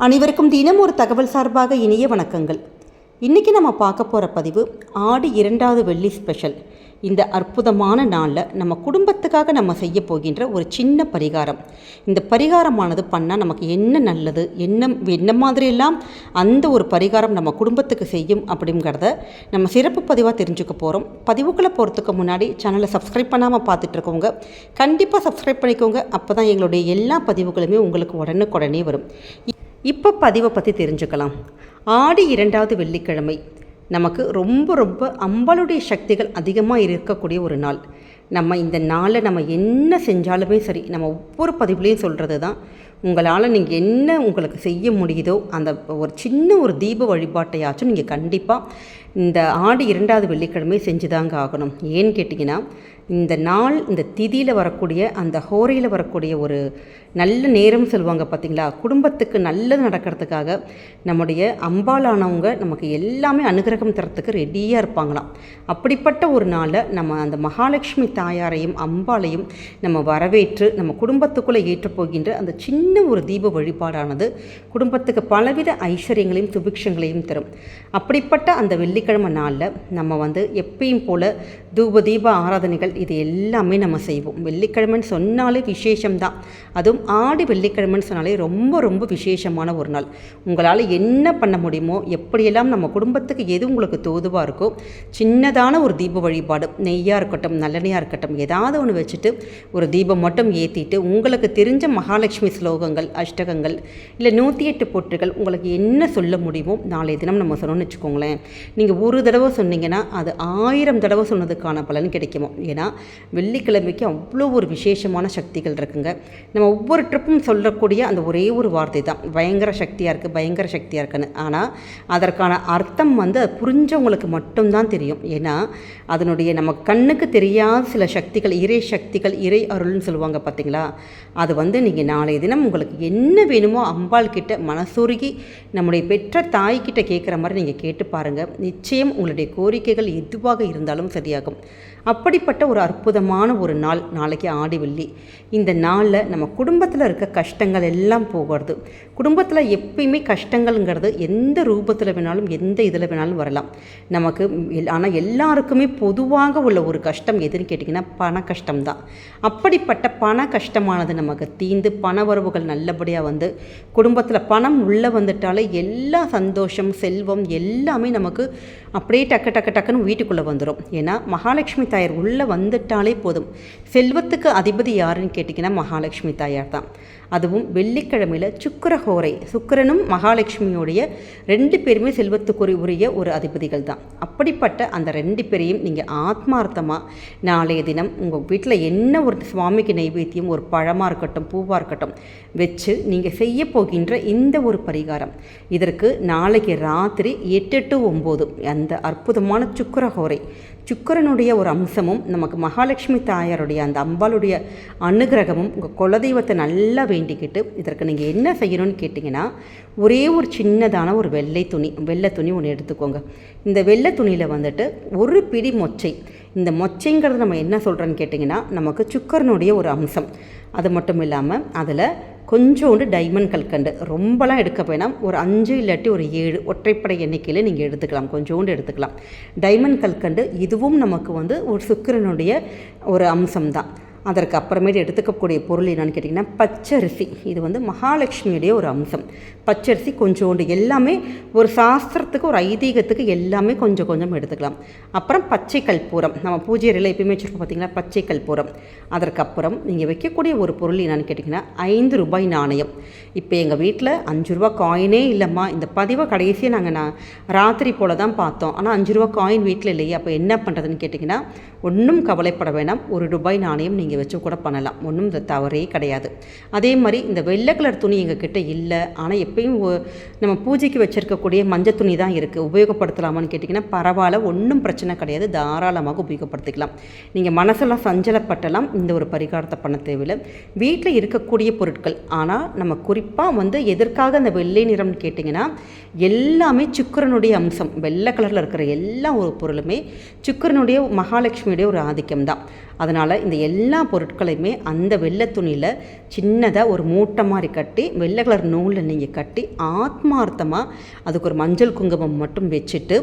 அனைவருக்கும் தினம் ஒரு தகவல் சார்பாக இனிய வணக்கங்கள். இன்றைக்கி நம்ம பார்க்க போகிற பதிவு ஆடி 2வது வெள்ளி ஸ்பெஷல். இந்த அற்புதமான நாளில் நம்ம குடும்பத்துக்காக நம்ம செய்ய போகின்ற ஒரு சின்ன பரிகாரம். இந்த பரிகாரமானது பண்ணால் நமக்கு என்ன நல்லது, என்ன மாதிரியெல்லாம் அந்த ஒரு பரிகாரம் நம்ம குடும்பத்துக்கு செய்யும் அப்படிங்கிறத நம்ம சிறப்பு பதிவாக தெரிஞ்சுக்க போகிறோம். பதிவுக்குள்ளே போகிறதுக்கு முன்னாடி சேனலை சப்ஸ்கிரைப் பண்ணாமல் பார்த்துட்ருக்கோங்க, கண்டிப்பாக சப்ஸ்கிரைப் பண்ணிக்கோங்க. அப்போ தான் எங்களுடைய எல்லா பதிவுகளுமே உங்களுக்கு உடனுக்குடனே வரும். இப்போ பதிவை பற்றி தெரிஞ்சுக்கலாம். ஆடி 2வது வெள்ளிக்கிழமை நமக்கு ரொம்ப ரொம்ப அம்பாளுடைய சக்திகள் அதிகமாக இருக்கக்கூடிய ஒரு நாள். நம்ம இந்த நாளில் நம்ம என்ன செஞ்சாலுமே சரி, நம்ம ஒவ்வொரு பதிவுலேயும் சொல்கிறது தான், உங்களால் நீங்கள் என்ன உங்களுக்கு செய்ய முடியுதோ அந்த ஒரு சின்ன ஒரு தீப வழிபாட்டையாச்சும் நீங்கள் கண்டிப்பாக இந்த ஆடி 2வது வெள்ளிக்கிழமை செஞ்சுதாங்க ஆகணும். ஏன்னு கேட்டிங்கன்னா, இந்த நாள் இந்த திதியில் வரக்கூடிய அந்த ஹோரையில் வரக்கூடிய ஒரு நல்ல நேரம் சொல்லுவாங்க பார்த்திங்களா. குடும்பத்துக்கு நல்லது நடக்கிறதுக்காக நம்முடைய அம்பாளானவங்க நமக்கு எல்லாமே அனுகிரகம் தரத்துக்கு ரெடியாக இருப்பாங்களாம். அப்படிப்பட்ட ஒரு நாளில் நம்ம அந்த மகாலட்சுமி தாயாரையும் அம்பாளையும் நம்ம வரவேற்று நம்ம குடும்பத்துக்குள்ளே ஏற்றப்போகின்ற அந்த சின்ன ஒரு தீப வழிபாடானது குடும்பத்துக்கு பலவித ஐஸ்வர்யங்களையும் சுபிக்ஷங்களையும் தரும். அப்படிப்பட்ட அந்த வெள்ளிக்கிழமை நாளில் நம்ம எப்பயும் போல் தீப ஆராதனைகள் இது எல்லாமே நம்ம செய்வோம். வெள்ளிக்கிழமைன்னு சொன்னாலே விசேஷம்தான். அதுவும் ஆடி வெள்ளிக்கிழமைன்னு சொன்னாலே ரொம்ப ரொம்ப விசேஷமான ஒரு நாள். உங்களால் என்ன பண்ண முடியுமோ, எப்படியெல்லாம் நம்ம குடும்பத்துக்கு எது உங்களுக்கு தோதுவாக இருக்கோ, சின்னதான ஒரு தீப வழிபாடு, நெய்யாக இருக்கட்டும் நல்லெண்ணெயாக இருக்கட்டும், ஏதாவது ஒன்று வச்சுட்டு ஒரு தீபம் மட்டும் ஏற்றிட்டு உங்களுக்கு தெரிஞ்ச மகாலட்சுமி ஸ்லோகங்கள், அஷ்டகங்கள், இல்லை 108 பொட்டுகள், உங்களுக்கு என்ன சொல்ல முடியுமோ நாளைய தினம் நம்ம சொன்னோன்னு வச்சுக்கோங்களேன். நீங்கள் ஒரு தடவை சொன்னீங்கன்னா அது 1000 தடவை சொன்னதுக்கான பலன் கிடைக்குமோ. ஏன்னா வெள்ளிக்கிழமைக்கு அவ்வளோ ஒரு விசேஷமான சக்திகள் இருக்குங்க. நம்ம ஒவ்வொரு ட்ரிப்பும் சொல்லக்கூடிய அந்த ஒரே ஒரு வார்த்தை தான், பயங்கர சக்தியாக இருக்குது, பயங்கர சக்தியாக இருக்குன்னு. ஆனால் அதற்கான அர்த்தம் அது புரிஞ்சவங்களுக்கு மட்டும்தான் தெரியும். ஏன்னா அதனுடைய நம்ம கண்ணுக்கு தெரியாத சில சக்திகள், இறை சக்திகள், இறை அருள்னு சொல்லுவாங்க பார்த்தீங்களா. அது நீங்கள் நாளைய தினம் உங்களுக்கு என்ன வேணுமோ அம்பாள் கிட்ட மனசுருகி நம்முடைய பெற்ற தாய்கிட்ட கேட்குற மாதிரி நீங்கள் கேட்டு பாருங்கள். நிச்சயம் உங்களுடைய கோரிக்கைகள் எதுவாக இருந்தாலும் சரியாகும். அப்படிப்பட்ட ஒரு அற்புதமான ஒரு நாள் நாளைக்கு ஆடி வெள்ளி. இந்த நாளில் நம்ம குடும்பத்தில் இருக்க கஷ்டங்கள் எல்லாம் போகிறது. குடும்பத்தில் எப்பயுமே கஷ்டங்கள்ங்கிறது எந்த ரூபத்தில் வேணாலும் எந்த இதில் வேணாலும் வரலாம் நமக்கு. ஆனால் எல்லாருக்குமே பொதுவாக உள்ள ஒரு கஷ்டம் எதுன்னு கேட்டிங்கன்னா பண கஷ்டம்தான். அப்படிப்பட்ட பண கஷ்டமானது நமக்கு தீர்ந்து பண வரவுகள் நல்லபடியாக குடும்பத்தில் பணம் உள்ளே வந்துட்டாலே எல்லா சந்தோஷம், செல்வம் எல்லாமே நமக்கு அப்படியே டக்குன்னு வீட்டுக்குள்ளே வந்துடும். ஏன்னா மகாலட்சுமி தாயார் உள்ளே வந்துட்டாலே போதும். செல்வத்துக்கு அதிபதி யாருன்னு கேட்டிங்கன்னா மகாலட்சுமி தாயார் தான். அதுவும் வெள்ளிக்கிழமையில் சுக்கிரஹோரை, சுக்கிரனும் மகாலட்சுமியோடைய 2 பேருமே செல்வத்துக்கு உரிய ஒரு அதிபதிகள் தான். அப்படிப்பட்ட அந்த 2 பேரையும் நீங்கள் ஆத்மார்த்தமாக நாளைய தினம் உங்கள் வீட்டில் என்ன ஒரு சுவாமிக்கு நைவேத்தியம், ஒரு பழமாக இருக்கட்டும் பூவாக இருக்கட்டும் வச்சு நீங்கள் செய்ய போகின்ற இந்த ஒரு பரிகாரம், இதற்கு நாளைக்கு ராத்திரி 8 to 9 அந்த அற்புதமான சுக்கிரஹோரை, சுக்கிரனுடைய ஒரு அம்சமும் நமக்கு மகாலட்சுமி தாயாருடைய அந்த அம்பாளுடைய அனுகிரகமும் உங்கள் குலதெய்வத்தை நல்லா வேண்டிக்கிட்டு இதற்கு நீங்கள் என்ன செய்யணும்னு கேட்டிங்கன்னா, ஒரே ஒரு சின்னதான ஒரு வெள்ளை துணி ஒன்று எடுத்துக்கோங்க. இந்த வெள்ளை துணியில் ஒரு பிடி மொச்சை. இந்த மொச்சைங்கிறது நம்ம என்ன சொல்கிறோன்னு கேட்டிங்கன்னா நமக்கு சுக்கிரனுடைய ஒரு அம்சம். அது மட்டும் இல்லாமல் அதில் கொஞ்சோண்டு டைமண்ட் கல்கண்டு, ரொம்பலாம் எடுக்க வேணாம், ஒரு 5 இல்லாட்டி ஒரு 7 ஒற்றைப்படை எண்ணிக்கையில் நீங்கள் எடுத்துக்கலாம், கொஞ்சோண்டு எடுத்துக்கலாம். டைமண்ட் கல்கண்டு இதுவும் நமக்கு ஒரு சுக்கிரனுடைய ஒரு அம்சம்தான். அதற்கு அப்புறமேட்டு எடுத்துக்கக்கூடிய பொருள் என்னென்னு கேட்டிங்கன்னா பச்சரிசி. இது மகாலட்சுமியுடைய ஒரு அம்சம். பச்சரிசி கொஞ்சோண்டு, எல்லாமே ஒரு சாஸ்திரத்துக்கு ஒரு ஐதீகத்துக்கு எல்லாமே கொஞ்சம் கொஞ்சம் எடுத்துக்கலாம். அப்புறம் பச்சை கற்பூரம், நம்ம பூஜை அறையில் எப்பயுமே வச்சுருக்கோம் பார்த்தீங்களா, பச்சை கற்பூரம். அதற்கப்புறம் நீங்கள் வைக்கக்கூடிய ஒரு பொருள் என்னென்னு கேட்டிங்கன்னா 5 ரூபாய் நாணயம். இப்போ எங்கள் வீட்டில் 5 ரூபா காயினே இல்லைம்மா, இந்த பதிவை கடைசியாக நாங்கள் ராத்திரி போல் தான் பார்த்தோம், ஆனால் 5 ரூபா காயின் வீட்டில் இல்லையே, அப்போ என்ன பண்ணுறதுன்னு கேட்டிங்கன்னா ஒன்றும் கவலைப்பட வேணாம், 1 ரூபாய் நாணயம் நீங்கள் வச்சு கூட பண்ணலாம், ஒன்றும் தவறே கிடையாது. அதே மாதிரி இந்த வெள்ளை கலர் துணி எங்கள் கிட்டே இல்லை, ஆனால் எப்பயும் நம்ம பூஜைக்கு வச்சுருக்கக்கூடிய மஞ்சள் துணி தான் இருக்குது, உபயோகப்படுத்தலாமான்னு கேட்டிங்கன்னா பரவாயில்ல, ஒன்றும் பிரச்சனை கிடையாது, தாராளமாக உபயோகப்படுத்திக்கலாம். நீங்கள் மனசெல்லாம் சஞ்சலப்பட்டலாம் இந்த ஒரு பரிகாரத்தை பண்ண தேவையில்லை. வீட்டில் இருக்கக்கூடிய பொருட்கள், ஆனால் நம்ம குறிப்பாக எதற்காக அந்த வெள்ளை நிறம்னு கேட்டிங்கன்னா எல்லாமே சுக்கிரனுடைய அம்சம். வெள்ளை கலரில் இருக்கிற எல்லா ஒரு பொருளுமே சுக்கிரனுடைய மகாலட்சுமியுடைய ஒரு ஆதிக்கம் தான். அதனால் இந்த எல்லா பொருட்களையுமே அந்த வெள்ளை துணியில் சின்னதாக ஒரு மூட்டை மாதிரி கட்டி வெள்ளை கலர் நூலில் நீங்கள் கட்டி ஆத்மார்த்தமாக அதுக்கு ஒரு மஞ்சள் குங்குமம் மட்டும் வச்சுட்டு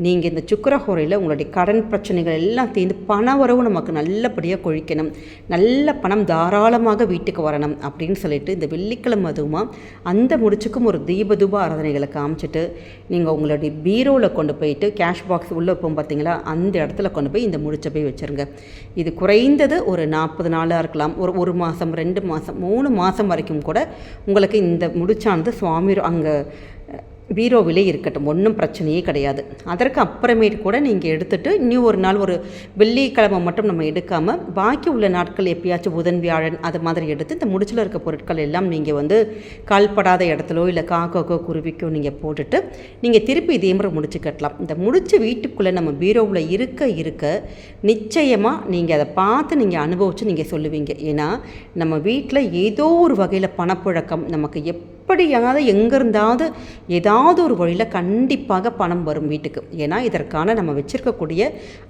நீங்கள் இந்த சுக்கிரஹோரையில் உங்களுடைய கடன் பிரச்சனைகள் எல்லாம் தீர்ந்து பண வரவு நமக்கு நல்லபடியாக கொழிக்கணும், நல்ல பணம் தாராளமாக வீட்டுக்கு வரணும் அப்படின்னு சொல்லிட்டு இந்த வெள்ளிக்கிழமை அதுவுமா அந்த முடிச்சுக்கும் ஒரு தீபதூப ஆராதனைகளை காமிச்சிட்டு நீங்கள் உங்களுடைய பீரோவில் கொண்டு போயிட்டு கேஷ் பாக்ஸ் உள்ளே வைப்போம் பார்த்தீங்களா, அந்த இடத்துல கொண்டு போய் இந்த முடிச்சை போய் வச்சுருங்க. இது குறைந்தது ஒரு 40 நாளாக இருக்கலாம், ஒரு மாதம் 2 மாதம் 3 மாதம் வரைக்கும் கூட உங்களுக்கு இந்த முடிச்சானது சுவாமி அங்கே பீரோவிலே இருக்கட்டும், ஒன்றும் பிரச்சனையே கிடையாது. அதற்கு அப்புறமேட்டு கூட நீங்கள் எடுத்துகிட்டு இன்னும் ஒரு நாள் ஒரு வெள்ளிக்கிழமை மட்டும் நம்ம எடுக்காமல் பாக்கி உள்ள நாட்கள் எப்பயாச்சும் புதன் வியாழன் அது மாதிரி எடுத்து இந்த முடிச்சில் இருக்க பொருட்கள் எல்லாம் நீங்கள் கால்படாத இடத்துலோ இல்லை காக்கோக்கோ குருவிக்கோ நீங்கள் போட்டுட்டு நீங்கள் திருப்பி இதே மாதிரி முடிச்சு கட்டலாம். இந்த முடிச்சு வீட்டுக்குள்ளே நம்ம பீரோவில் இருக்க நிச்சயமாக நீங்கள் அதை பார்த்து நீங்கள் அனுபவித்து நீங்கள் சொல்லுவீங்க. ஏன்னா நம்ம வீட்டில் ஏதோ ஒரு வகையில் பணப்புழக்கம் நமக்கு எப்படியாவது எங்கேருந்தாவது ஏதாவது ஒரு வழியில் கண்டிப்பாக பணம் வரும் வீட்டுக்கு. ஏன்னா இதற்கான நம்ம வச்சுருக்கக்கூடிய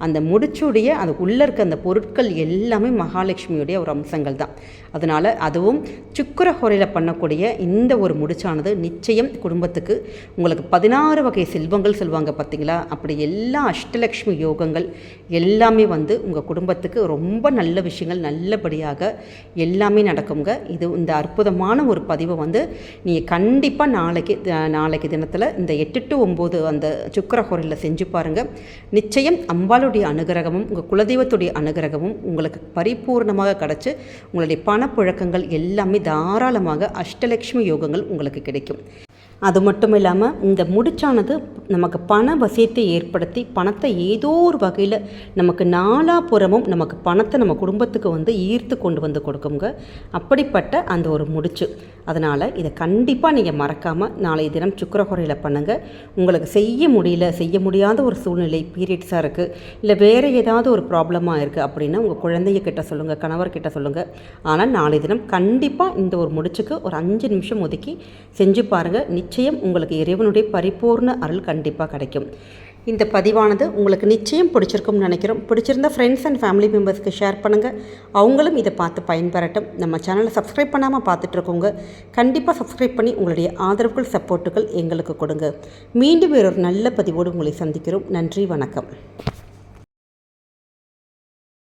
அந்த முடிச்சுடைய அது உள்ளே இருக்க அந்த பொருட்கள் எல்லாமே மகாலட்சுமியுடைய ஒரு அம்சங்கள் தான். அதனால் அதுவும் சுக்கிரஹோரையில் பண்ணக்கூடிய இந்த ஒரு முடிச்சானது நிச்சயம் குடும்பத்துக்கு உங்களுக்கு 16 வகை செல்வங்கள் சொல்லுவாங்க பார்த்தீங்களா, அப்படி எல்லா அஷ்டலக்ஷ்மி யோகங்கள் எல்லாமே உங்கள் குடும்பத்துக்கு ரொம்ப நல்ல விஷயங்கள் நல்லபடியாக எல்லாமே நடக்குங்க. இது இந்த அற்புதமான ஒரு பதிவை நீங்கள் கண்டிப்பாக நாளைக்கு தினத்தில் இந்த 8 to 9 அந்த சுக்கிரஹோரையில் செஞ்சு பாருங்கள். நிச்சயம் அம்பாளுடைய அனுகிரகமும் உங்கள் குலதெய்வத்துடைய அனுகிரகமும் உங்களுக்கு பரிபூர்ணமாக கிடச்சி உங்களுடைய பணப்புழக்கங்கள் எல்லாமே தாராளமாக அஷ்டலக்ஷ்மி யோகங்கள் உங்களுக்கு கிடைக்கும். அது மட்டும் இல்லாமல் இந்த முடிச்சானது நமக்கு பண வசியத்தை ஏற்படுத்தி பணத்தை ஏதோ ஒரு வகையில் நமக்கு நாலாபுறமும் நமக்கு பணத்தை நம்ம குடும்பத்துக்கு ஈர்த்து கொண்டு கொடுக்குங்க. அப்படிப்பட்ட அந்த ஒரு முடிச்சு. அதனால் இதை கண்டிப்பாக நீங்கள் மறக்காமல் நாளைய தினம் சுக்கிரஹோரையில் பண்ணுங்கள். உங்களுக்கு செய்ய முடியாத ஒரு சூழ்நிலை, பீரியட்ஸாக இருக்குது, இல்லை வேறு ஏதாவது ஒரு ப்ராப்ளமாக இருக்குது அப்படின்னா உங்கள் குழந்தைங்க கிட்ட சொல்லுங்கள், கணவர்கிட்ட சொல்லுங்கள். ஆனால் நாளைய தினம் கண்டிப்பாக இந்த ஒரு முடிச்சுக்கு ஒரு 5 நிமிஷம் ஒதுக்கி செஞ்சு பாருங்கள். நிச்சயம் உங்களுக்கு இறைவனுடைய பரிபூர்ண அருள் கண்டிப்பாக கிடைக்கும். இந்த பதிவானது உங்களுக்கு நிச்சயம் பிடிச்சிருக்கும்னு நினைக்கிறோம். பிடிச்சிருந்தால் ஃப்ரெண்ட்ஸ் அண்ட் ஃபேமிலி மெம்பர்ஸ்க்கு ஷேர் பண்ணுங்கள், அவங்களும் இதை பார்த்து பயன்பெறட்டும். நம்ம சேனலை சப்ஸ்கிரைப் பண்ணாமல் பார்த்துட்ருக்கோங்க, கண்டிப்பாக சப்ஸ்கிரைப் பண்ணி உங்களுடைய ஆதரவுகள் சப்போர்ட்டுகள் எங்களுக்கு கொடுங்க. மீண்டும் வேறொரு நல்ல பதிவோடு உங்களை சந்திக்கிறோம். நன்றி, வணக்கம்.